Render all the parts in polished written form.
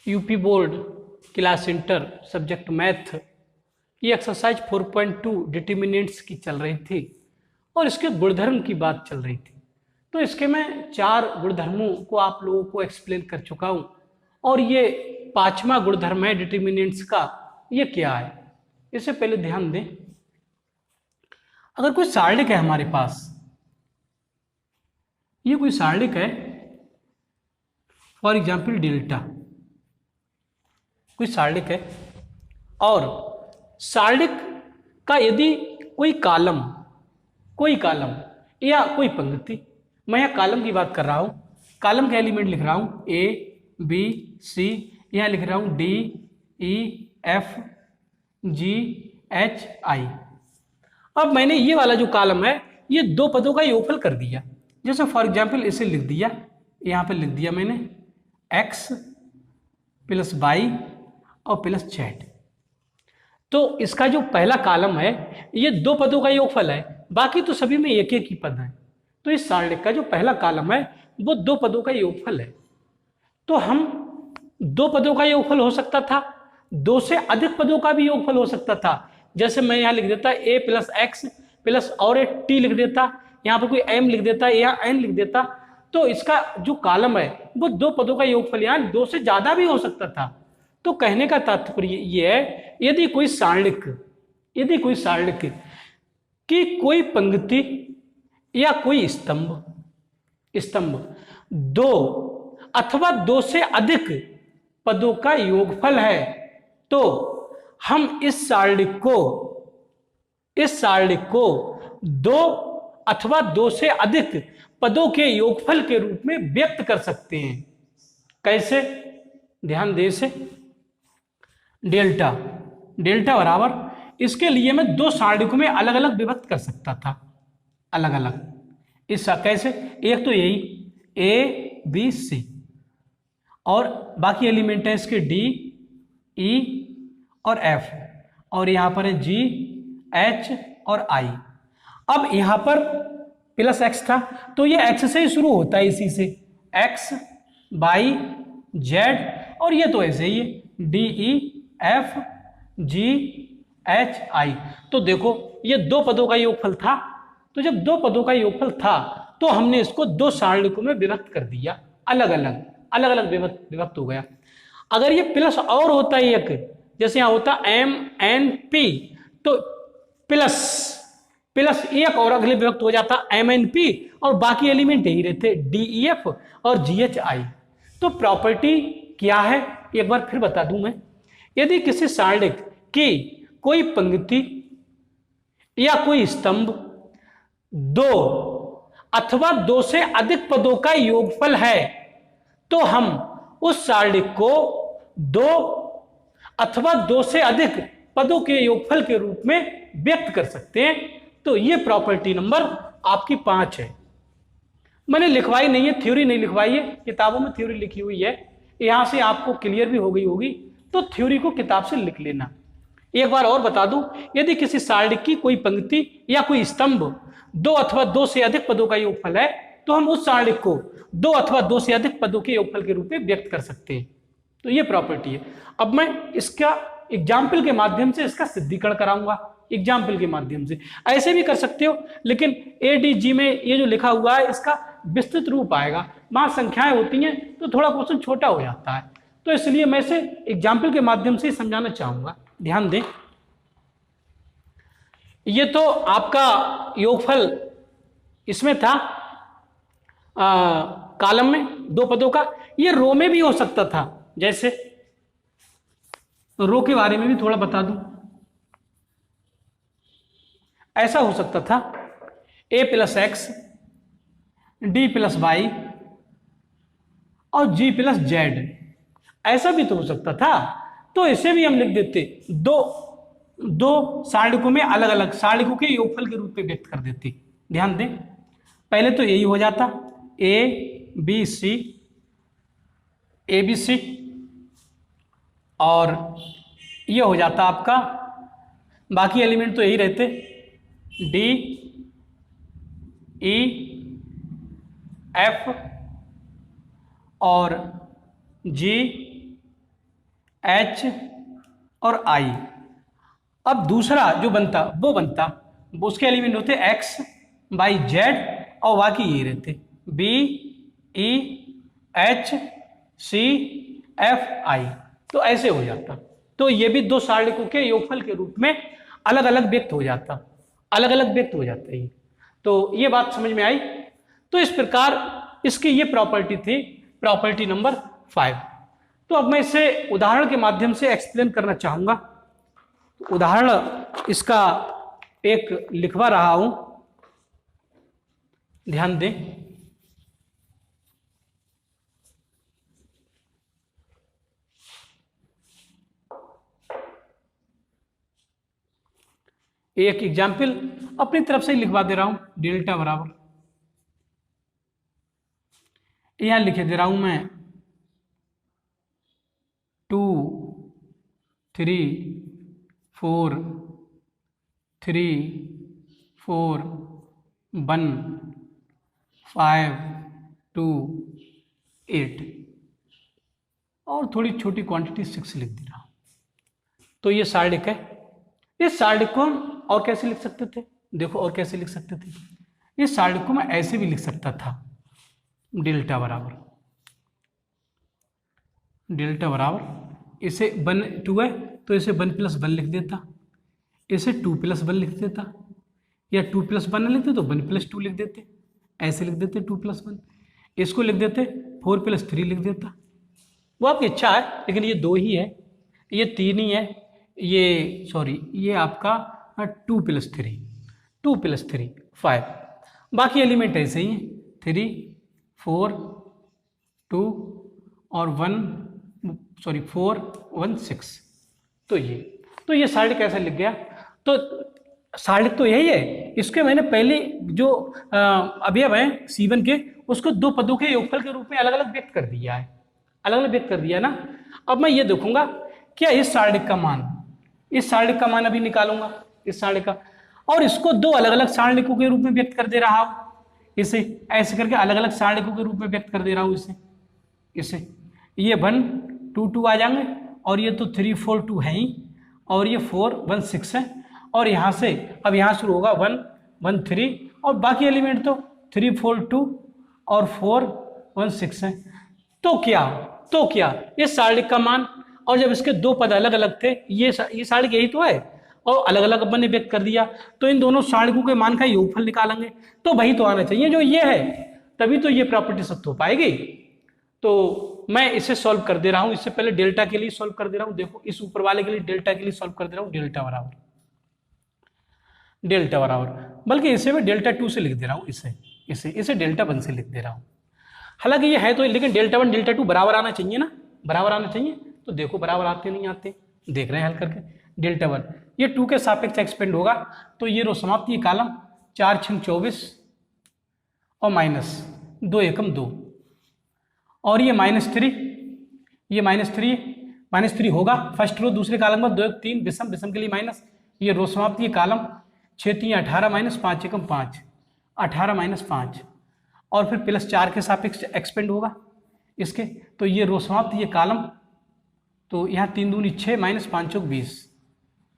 UP board class inter subject math, ये exercise 4.2 determinants की चल रही थी और इसके गुणधर्म की बात चल रही थी। तो इसके मैं 4 गुणधर्मों को आप लोगों को एक्सप्लेन कर चुका हूं और ये 5वां गुणधर्म है डिटर्मिनेंट्स का। ये क्या है, इससे पहले ध्यान दें। अगर कोई सारणिक है हमारे पास, ये कोई सारणिक है, फॉर एग्जाम्पल डेल्टा, कोई सारणिक है और सारणिक का यदि कोई कालम या कोई पंक्ति, मैं यहाँ कालम की बात कर रहा हूँ, कालम का एलिमेंट लिख रहा हूँ ए बी सी, यहाँ लिख रहा हूँ D E F G H I. अब मैंने ये वाला जो कालम है ये 2 पदों का योगफल कर दिया। जैसे फॉर एग्जाम्पल इसे लिख दिया, यहाँ पे लिख दिया मैंने x प्लस वाई और प्लस जेड। तो इसका जो पहला कॉलम है ये 2 पदों का योगफल है, बाकी तो सभी में एक एक ही पद है। तो इस सारणिक का जो पहला कॉलम है वो 2 पदों का योगफल है। तो हम 2 पदों का योगफल हो सकता था, 2 से अधिक पदों का भी योगफल हो सकता था। जैसे मैं यहाँ लिख देता a प्लस एक्स प्लस और एक t लिख देता, यहाँ पर कोई m लिख देता या n लिख देता। तो इसका जो कॉलम है वो 2 पदों का योगफल, यहाँ 2 से ज्यादा भी हो सकता था। तो कहने का तात्पर्य ये है, यदि कोई सारणिक की कोई पंक्ति या कोई स्तंभ 2 अथवा 2 से अधिक पदों का योगफल है, तो हम इस सारणिक को 2 अथवा 2 से अधिक पदों के योगफल के रूप में व्यक्त कर सकते हैं। कैसे, ध्यान दे से। डेल्टा बराबर, इसके लिए मैं 2 सारणिकों में अलग अलग विभक्त कर सकता था, अलग अलग। इसका कैसे, एक तो यही ए बी सी और बाकी एलिमेंट है इसके डी ई और एफ, और यहां पर है जी एच और आई। अब यहां पर प्लस एक्स था तो ये एक्स से ही शुरू होता है, इसी से एक्स वाई जेड, और ये तो ऐसे ही है D E F G H I. तो देखो ये 2 पदों का योगफल था, तो जब 2 पदों का योगफल था तो हमने इसको 2 सारणिकों में विभक्त कर दिया, अलग अलग विभक्त हो गया। अगर ये प्लस और होता है एक, जैसे यहाँ होता एम एन पी, तो प्लस एक और अगले विभक्त हो जाता एम एन पी और बाकी एलिमेंट यही रहते डी ई एफ और जी एच आई। तो प्रॉपर्टी क्या है एक बार फिर बता दूं मैं। यदि किसी सारणिक की कोई पंक्ति या कोई स्तंभ 2 अथवा 2 से अधिक पदों का योगफल है, तो हम उस सारणिक को 2 अथवा 2 से अधिक पदों के योगफल के रूप में व्यक्त कर सकते हैं। तो ये प्रॉपर्टी नंबर आपकी 5 है। मैंने लिखवाई नहीं है, थ्योरी नहीं लिखवाई है, किताबों में थ्योरी लिखी हुई है, यहां से आपको क्लियर भी हो गई होगी, तो थ्योरी को किताब से लिख लेना। एक बार और बता दूं, यदि किसी सारणिक की कोई पंक्ति या कोई स्तंभ 2 अथवा 2 से अधिक पदों का योगफल है, तो हम उस सारणिक को 2 अथवा 2 से अधिक पदों के योगफल के रूप में व्यक्त कर सकते हैं। तो ये प्रॉपर्टी है। अब मैं इसका एग्जाम्पल के माध्यम से इसका सिद्धीकरण कराऊंगा, एग्जाम्पल के माध्यम से। ऐसे भी कर सकते हो, लेकिन एडीजी में ये जो लिखा हुआ है इसका विस्तृत रूप आएगा, वहां संख्याएं होती हैं तो थोड़ा क्वेश्चन छोटा हो जाता है, तो इसलिए मैं इसे एग्जाम्पल के माध्यम से समझाना चाहूंगा। ध्यान दें, ये तो आपका योगफल इसमें था कॉलम में 2 पदों का, ये रो में भी हो सकता था। जैसे रो के बारे में भी थोड़ा बता दूं, ऐसा हो सकता था a plus x d plus y और जी प्लस जेड, ऐसा भी तो हो सकता था। तो इसे भी हम लिख देते, 2 सारणिकों में अलग अलग सारणिकों के योगफल के रूप में व्यक्त कर देते। ध्यान दें, पहले तो यही हो जाता ए बी सी और ये हो जाता आपका, बाकी एलिमेंट तो यही रहते डी ई एफ और जी H और I। अब दूसरा जो बनता वो बनता, उसके एलिमेंट होते X बाई Z और बाकी ये रहते B E H C F I। तो ऐसे हो जाता। तो ये भी दो सारणिकों के योगफल के रूप में अलग अलग व्यक्त हो जाता, अलग अलग व्यक्त हो जाता है। तो ये बात समझ में आई। तो इस प्रकार इसकी ये प्रॉपर्टी थी, प्रॉपर्टी नंबर 5। तो अब मैं इसे उदाहरण के माध्यम से एक्सप्लेन करना चाहूंगा। उदाहरण इसका एक लिखवा रहा हूं, ध्यान दें। एक एग्जाम्पल अपनी तरफ से ही लिखवा दे रहा हूं, डेल्टा बराबर, यहां लिखे दे रहा हूं मैं 2 3 4 3 4 1 5 2 8 और थोड़ी छोटी क्वांटिटी 6 लिख दे रहा हूं। तो ये सारणिक है। इस सारणिक को हम और कैसे लिख सकते थे, देखो और कैसे लिख सकते थे। इस सारणिक को मैं ऐसे भी लिख सकता था, डेल्टा बराबर इसे 1 2 है तो इसे 1 + 1 लिख देता, इसे 2 + 1 लिख देता, या 2 + 1 लिखते तो 1 + 2 लिख देते, ऐसे लिख देते 2 + 1। इसको लिख देते 4 + 3 लिख देता। वो आपकी इच्छा है, लेकिन ये 2 ही है, ये 3 ही है, ये सॉरी ये आपका 2 + 3 5। बाकी एलिमेंट ऐसे ही हैं 3 4 2 और 4 1 6। तो ये सारणिक कैसे लिख गया। तो सारणिक तो यही है। इसके मैंने पहले जो अवयव हैं C1 के, उसको 2 पदों के योगफल के रूप में अलग अलग व्यक्त कर दिया है, अलग अलग व्यक्त कर दिया ना। अब मैं ये देखूंगा क्या इस सारणिक का मान, इस सारणिक का मान अभी निकालूंगा इस सारणिक का, और इसको 2 अलग अलग सारणिकों के रूप में व्यक्त कर दे रहा हूं। इसे ऐसे करके अलग अलग सारणिकों के रूप में व्यक्त कर दे रहा हूं इसे ये 1 2 2 आ जाएंगे, और ये तो 3 4 2 है ही, और ये 4 1 6 है, और यहाँ से अब यहाँ शुरू होगा 1 1 3, और बाकी एलिमेंट तो 3 4 2 और 4 1 6 है। तो क्या इस सारणिक का मान, और जब इसके 2 पद अलग अलग थे, ये सारणिक यही तो है, और अलग अलग अपन ने व्यक्त कर दिया, तो इन दोनों सारणिकों के मान का योगफल निकालेंगे, तो वही तो आना चाहिए जो ये है, तभी तो ये प्रॉपर्टी सत्य हो पाएगी। तो मैं इसे सॉल्व कर दे रहा हूं। इससे पहले डेल्टा के लिए सॉल्व कर दे रहा हूं। देखो इस ऊपर वाले के लिए डेल्टा के लिए सॉल्व कर दे रहा हूं। डेल्टा बराबर, बल्कि इसे मैं डेल्टा 2 से लिख दे रहा हूं, इसे डेल्टा 1 से लिख दे रहा हूं। हालांकि ये है तो, लेकिन डेल्टा 1 डेल्टा 2 बराबर आना चाहिए ना, बराबर आना चाहिए। तो देखो बराबर आते नहीं आते, देख रहे हैं हल करके। डेल्टा 1 ये 2 के सापेक्ष एक्सपेंड होगा, तो ये रो समाप्त, ये कॉलम 4 6 24 और -2 एकम 2, और ये -3, ये -3 होगा फर्स्ट रो, दूसरे कॉलम में 2 1 3 विषम के लिए माइनस, ये रो समाप्त, ये कॉलम 6 3 18 -5 एकम 5 18 -5, और फिर +4 के सापेक्ष एक्सपेंड होगा इसके, तो ये रो समाप्त, ये कॉलम, तो यहाँ 3 दूनी 6 -5 चौक 20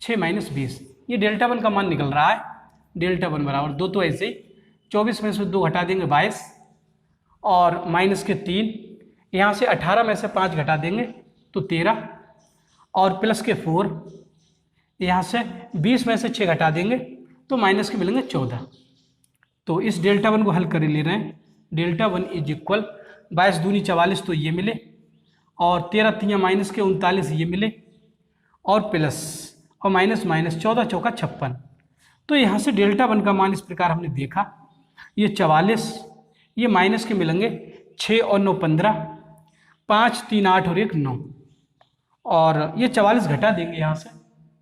6 -20, ये डेल्टा 1 का मान निकल रहा है। डेल्टा 1 बराबर 2, तो ऐसे ही 24 में से 2 घटा देंगे 22, और माइनस के 3, यहाँ से 18 में से 5 घटा देंगे तो 13, और प्लस के 4, यहाँ से 20 में से 6 घटा देंगे तो माइनस के मिलेंगे 14। तो इस डेल्टा 1 को हल कर ले रहे हैं। डेल्टा 1 इज इक्वल 22 दूनी 44, तो ये मिले, और 13 3 माइनस के 39 ये मिले, और प्लस और माइनस 14 चौका 56। तो यहाँ से डेल्टा 1 का मान इस प्रकार हमने देखा, ये 44, ये माइनस के मिलेंगे 6 और 9 15, 5 3 8 और 1 9, और ये 44 घटा देंगे, यहाँ से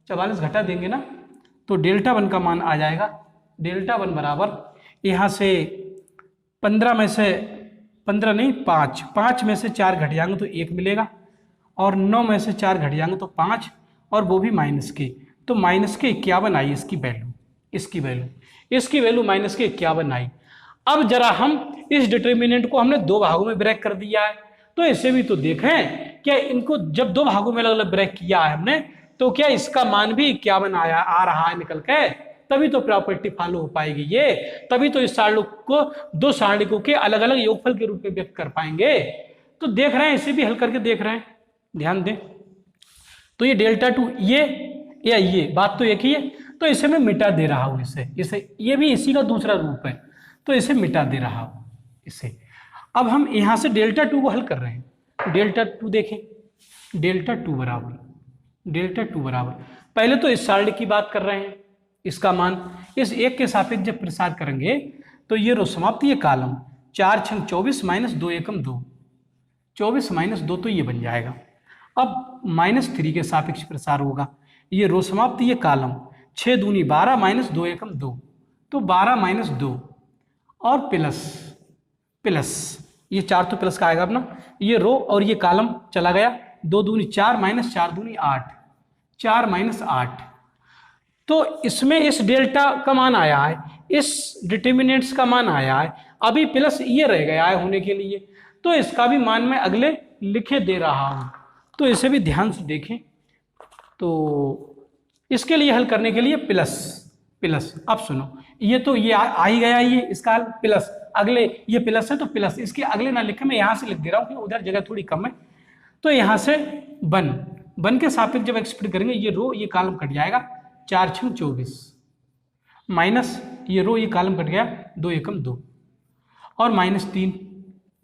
44 घटा देंगे ना, तो डेल्टा 1 का मान आ जाएगा। डेल्टा 1 बराबर यहाँ से 15 में से 15 नहीं 5 में से 4 घट जाएंगे तो 1 मिलेगा, और 9 में से 4 घट जाएंगे तो 5, और वो भी माइनस के, तो माइनस के 51 आई इसकी वैल्यू माइनस के 51 आई। अब जरा हम इस डिटर्मिनेंट को हमने 2 भागों में ब्रेक कर दिया है, तो इसे भी तो देखें, क्या इनको जब दो भागों में अलग अलग ब्रेक किया है हमने, तो क्या इसका मान भी 51 आ रहा है निकल के, तभी तो प्रॉपर्टी फॉलो हो पाएगी ये, तभी तो इस सारणिक को दो सारणिकों के अलग अलग योगफल के रूप में व्यक्त कर पाएंगे। तो देख रहे हैं, इसे भी हल करके देख रहे हैं, ध्यान दें। तो ये डेल्टा टू ये बात तो एक ही है, तो इसे मैं मिटा दे रहा हूं, इसे ये भी इसी का दूसरा रूप है, तो इसे मिटा दे रहा हूं इसे। अब हम यहां से डेल्टा टू को हल कर रहे हैं। डेल्टा टू देखें, डेल्टा टू बराबर पहले तो इस सारणी की बात कर रहे हैं, इसका मान इस एक के सापेक्ष जब प्रसार करेंगे तो ये रो समाप्त, ये कॉलम 4 छंग 24 माइनस 2 एकम 2, 24 माइनस 2 तो ये बन जाएगा। अब -3 के सापेक्ष प्रसार होगा, ये रो समाप्त, ये कॉलम 6 दूनी 12 माइनस 2 एकम 2, तो 12 माइनस 2 और प्लस ये 4 तो प्लस का आएगा अपना, ये रो और ये कॉलम चला गया, 2 दूनी 4 माइनस 4 दूनी 8, 4 माइनस 8। तो इसमें इस डेल्टा का मान आया है, इस डिटर्मिनेंट्स का मान आया है, अभी प्लस ये रह गया है होने के लिए, तो इसका भी मान मैं अगले लिखे दे रहा हूं, तो इसे भी ध्यान से देखें। तो इसके लिए हल करने के लिए प्लस अब सुनो, ये तो ये आ ही गया, ये इसका प्लस, अगले ये प्लस है तो प्लस, इसके अगले ना लिखे, मैं यहां से लिख दे रहा हूं कि उधर जगह थोड़ी कम है। तो यहां से बन के सापेक्ष जब एक्सपेक्ट करेंगे, ये रो ये कॉलम कट जाएगा, 4 छंग 24 माइनस ये रो ये कॉलम कट गया, 2 एकम 2 और -3,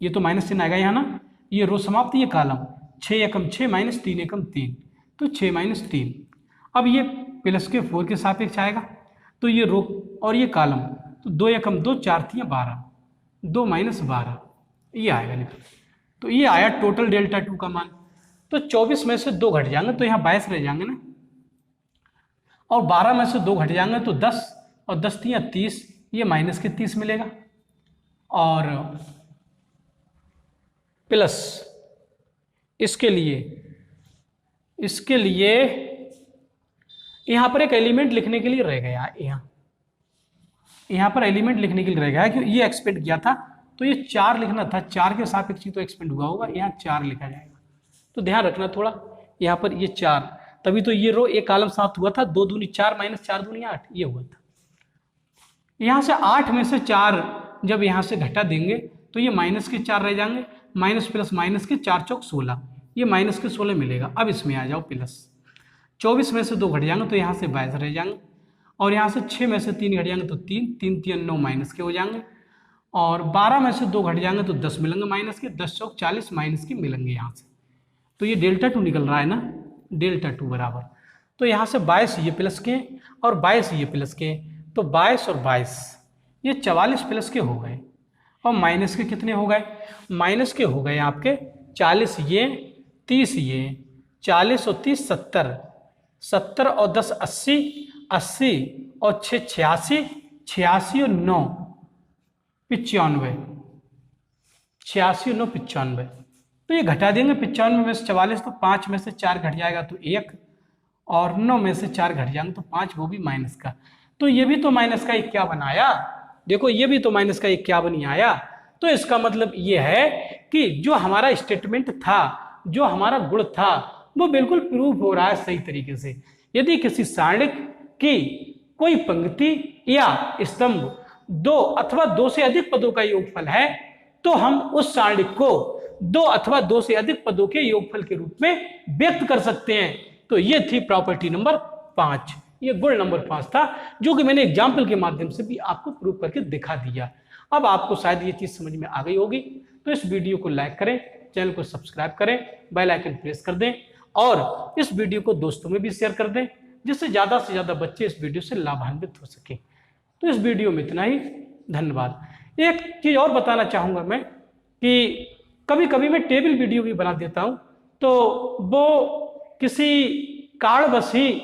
ये तो -3 आएगा यहाँ ना, ये रो समाप्त, ये कॉलम 6 एकम 6 माइनस 3 एकम 3, तो 6 माइनस 3। अब ये प्लस के 4 के सापेक्ष आएगा, तो ये रो और ये कॉलम, तो 2 एकम 2 4 3 12, 2 माइनस 12 ये आएगा निकल। तो ये आया टोटल डेल्टा टू का मान। तो 24 में से 2 घट जाएंगे तो यहाँ 22 रह जाएंगे ना, और 12 में से 2 घट जाएंगे तो 10, और 10 3 30, ये माइनस के 30 मिलेगा, और प्लस इसके लिए यहाँ पर एक एलिमेंट लिखने के लिए रह गया, यहाँ पर एलिमेंट लिखने के लिए रह गया है, क्योंकि ये एक्सपेंड किया था तो ये 4 लिखना था, 4 के सापेक्ष तो एक्सपेंड हुआ होगा, यहाँ 4 लिखा जाएगा। तो ध्यान रखना थोड़ा, यहाँ पर ये 4, तभी तो ये रो एक कॉलम साथ हुआ था, 2 दूनी 4 माइनस 4 दूनी 8 ये हुआ था। यहाँ से 8 में से 4 जब यहाँ से घटा देंगे तो ये माइनस के 4 रह जाएंगे, माइनस प्लस माइनस के 4 चौक 16, ये माइनस के 16 मिलेगा। अब इसमें आ जाओ प्लस, 24 में से 2 घट जाएंगे तो यहाँ से 22 रह जाएंगे, और यहाँ से 6 में से 3 घट जाएंगे तो 3 3 3 9 माइनस के हो जाएंगे, और 12 में से 2 घट जाएंगे तो 10 मिलेंगे माइनस के, 10 चौक 40 माइनस के मिलेंगे यहाँ से। तो ये डेल्टा टू निकल रहा है ना, डेल्टा टू बराबर, तो यहाँ से 22 ये प्लस के और 22 ये प्लस के, तो 22 और 22 ये 44 प्लस के हो गए, और माइनस के कितने हो गए, माइनस के हो गए आपके 40 ये 30 ये 40 और 30 70, 70 और 10 80, 80 और 6 86, 86 और 9 95, 86 और 9 95। तो ये घटा देंगे 95 में से 44, तो 5 में से 4 घट जाएगा तो 1, और 9 में से 4 घट जाएंगे तो 5, वो भी माइनस का। तो ये भी तो माइनस का 51 आया, देखो ये भी तो माइनस का 51 ही आया। तो इसका मतलब ये है कि जो हमारा स्टेटमेंट था, जो हमारा गुण था, वो बिल्कुल प्रूव हो रहा है सही तरीके से। यदि किसी सारणिक की कोई पंक्ति या स्तंभ 2 अथवा 2 से अधिक पदों का योगफल है, तो हम उस सारणिक को 2 अथवा 2 से अधिक पदों के योगफल के रूप में व्यक्त कर सकते हैं। तो ये थी प्रॉपर्टी नंबर 5, ये गुण नंबर 5 था, जो कि मैंने एग्जाम्पल के माध्यम से भी आपको प्रूव करके दिखा दिया। अब आपको शायद ये चीज समझ में आ गई होगी, तो इस वीडियो को लाइक करें, चैनल को सब्सक्राइब करें, बेल आइकन प्रेस कर दें, और इस वीडियो को दोस्तों में भी शेयर कर दें, जिससे ज्यादा से ज्यादा बच्चे इस वीडियो से लाभान्वित हो सके। तो इस वीडियो में इतना ही, धन्यवाद। एक चीज और बताना चाहूंगा मैं कि कभी कभी मैं टेबल वीडियो भी बना देता हूं, तो वो किसी कारणवश ही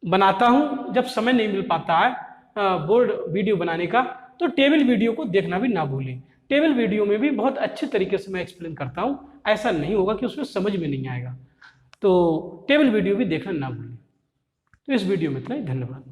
बनाता हूं, जब समय नहीं मिल पाता है बोर्ड वीडियो बनाने का, तो टेबल वीडियो को देखना भी ना भूलें। टेबल वीडियो में भी बहुत अच्छे तरीके से मैं एक्सप्लेन करता हूं, ऐसा नहीं होगा कि उसमें समझ में नहीं आएगा। तो टेबल वीडियो भी देखना ना भूलें। तो इस वीडियो में इतना ही, धन्यवाद।